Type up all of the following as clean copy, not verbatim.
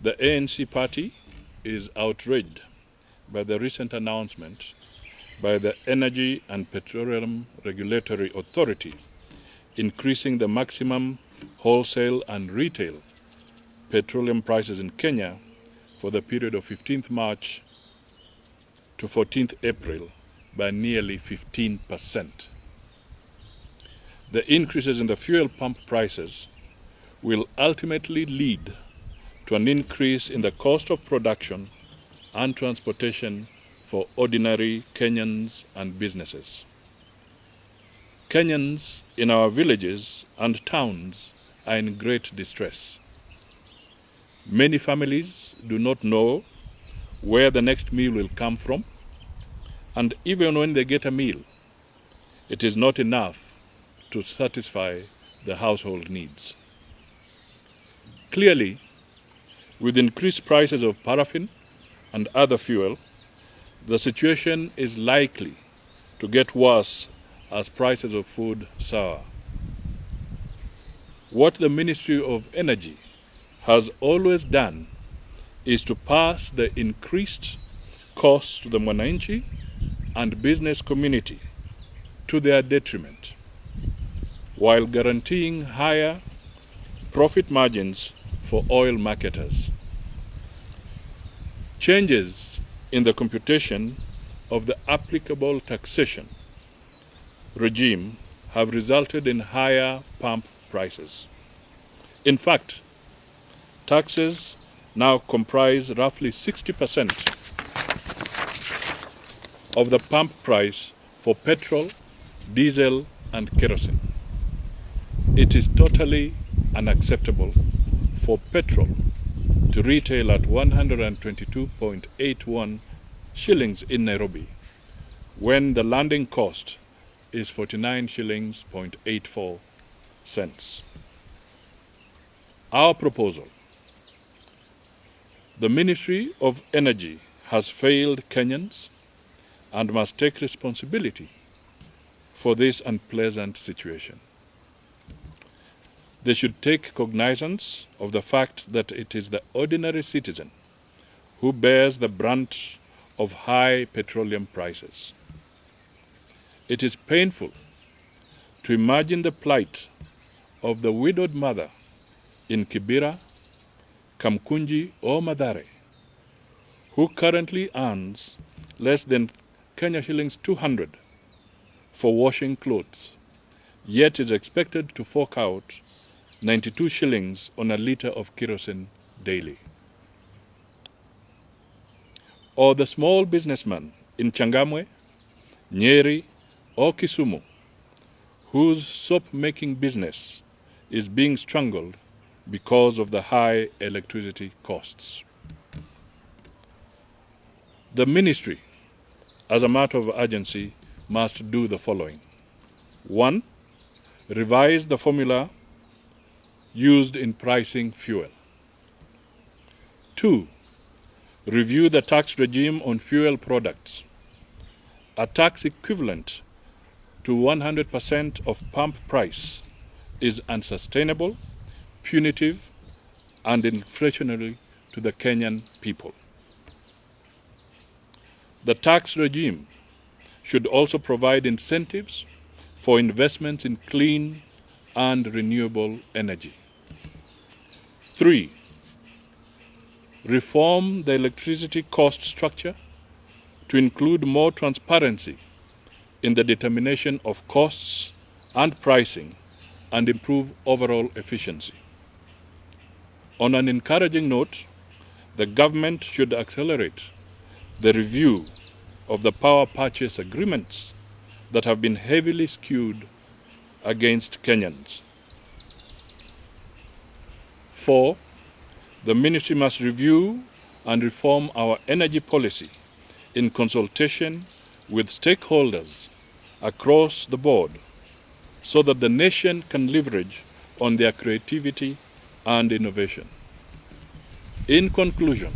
The ANC party is outraged by the recent announcement by the Energy and Petroleum Regulatory Authority increasing the maximum wholesale and retail petroleum prices in Kenya for the period of 15th March to 14th April by nearly 15%. The increases in the fuel pump prices will ultimately lead to an increase in the cost of production and transportation for ordinary Kenyans and businesses. Kenyans in our villages and towns are in great distress. Many families do not know where the next meal will come from, and even when they get a meal, it is not enough to satisfy the household needs. Clearly, with increased prices of paraffin and other fuel, the situation is likely to get worse as prices of food soar. What the Ministry of Energy has always done is to pass the increased costs to the mwananchi and business community to their detriment, while guaranteeing higher profit margins for oil marketers. Changes in the computation of the applicable taxation regime have resulted in higher pump prices. In fact, taxes now comprise roughly 60% of the pump price for petrol, diesel, and kerosene. It is totally unacceptable for petrol to retail at 122.81 shillings in Nairobi, when the landing cost is 49 shillings 0.84 cents. Our proposal: the Ministry of Energy has failed Kenyans and must take responsibility for this unpleasant situation. They should take cognizance of the fact that it is the ordinary citizen who bears the brunt of high petroleum prices. It is painful to imagine the plight of the widowed mother in Kibera, Kamkunji, or Mathare, who currently earns less than Kenya shillings 200 for washing clothes, yet is expected to fork out 92 shillings on a litre of kerosene daily. Or the small businessman in Changamwe, Nyeri, or Kisumu, whose soap-making business is being strangled because of the high electricity costs. The ministry, as a matter of urgency, must do the following. 1. Revise the formula used in pricing fuel. 2. Review the tax regime on fuel products. A tax equivalent to 100% of pump price is unsustainable, punitive, and inflationary to the Kenyan people. The tax regime should also provide incentives for investments in clean and renewable energy. 3. Reform the electricity cost structure to include more transparency in the determination of costs and pricing, and improve overall efficiency. On an encouraging note, the government should accelerate the review of the power purchase agreements that have been heavily skewed against Kenyans. 4. The ministry must review and reform our energy policy in consultation with stakeholders across the board, so that the nation can leverage on their creativity and innovation. In conclusion,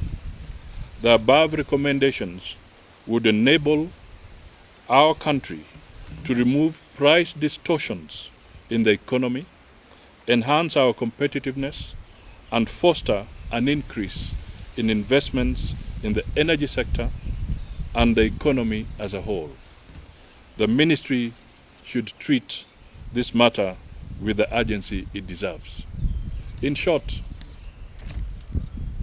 the above recommendations would enable our country to remove price distortions in the economy, enhance our competitiveness, and foster an increase in investments in the energy sector and the economy as a whole. The ministry should treat this matter with the urgency it deserves. In short,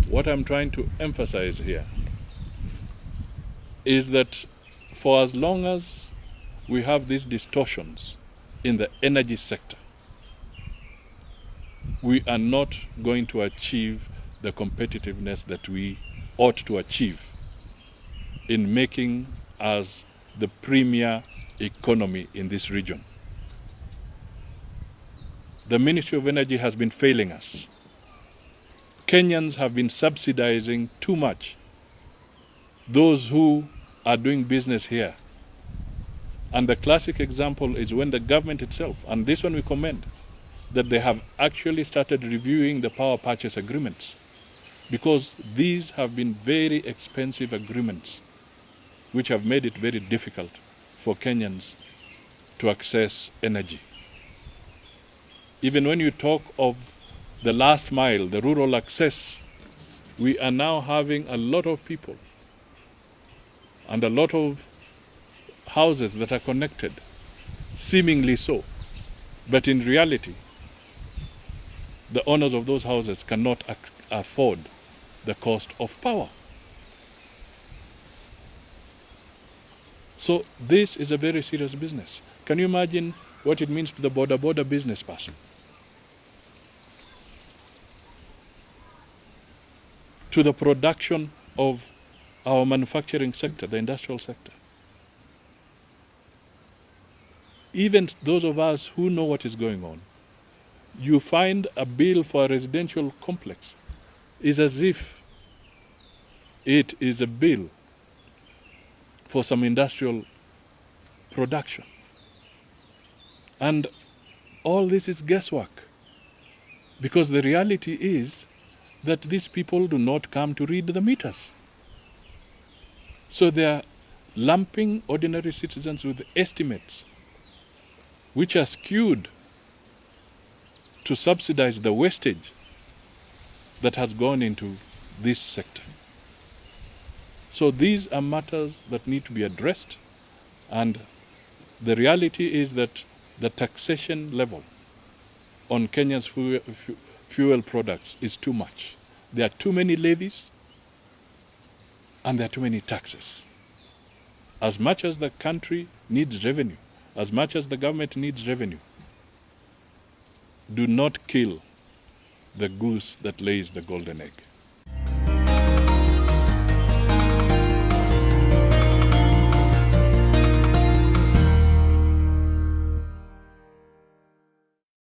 what I'm trying to emphasize here is that for as long as we have these distortions in the energy sector, we are not going to achieve the competitiveness that we ought to achieve in making us the premier economy in this region. The Ministry of Energy has been failing us. Kenyans have been subsidizing too much those who are doing business here. And the classic example is when the government itself, and this one we commend, that they have actually started reviewing the power purchase agreements, because these have been very expensive agreements which have made it very difficult for Kenyans to access energy. Even when you talk of the last mile, the rural access, we are now having a lot of people and a lot of houses that are connected, seemingly so. But in reality, the owners of those houses cannot afford the cost of power. So this is a very serious business. Can you imagine what it means to the border business person? To the production of our manufacturing sector, the industrial sector. Even those of us who know what is going on, you find a bill for a residential complex is as if it is a bill for some industrial production. And all this is guesswork, because the reality is that these people do not come to read the meters. So they are lumping ordinary citizens with estimates which are skewed to subsidize the wastage that has gone into this sector. So these are matters that need to be addressed, and the reality is that the taxation level on Kenya's fuel products is too much. There are too many levies and there are too many taxes. As much as the country needs revenue, as much as the government needs revenue, do not kill the goose that lays the golden egg.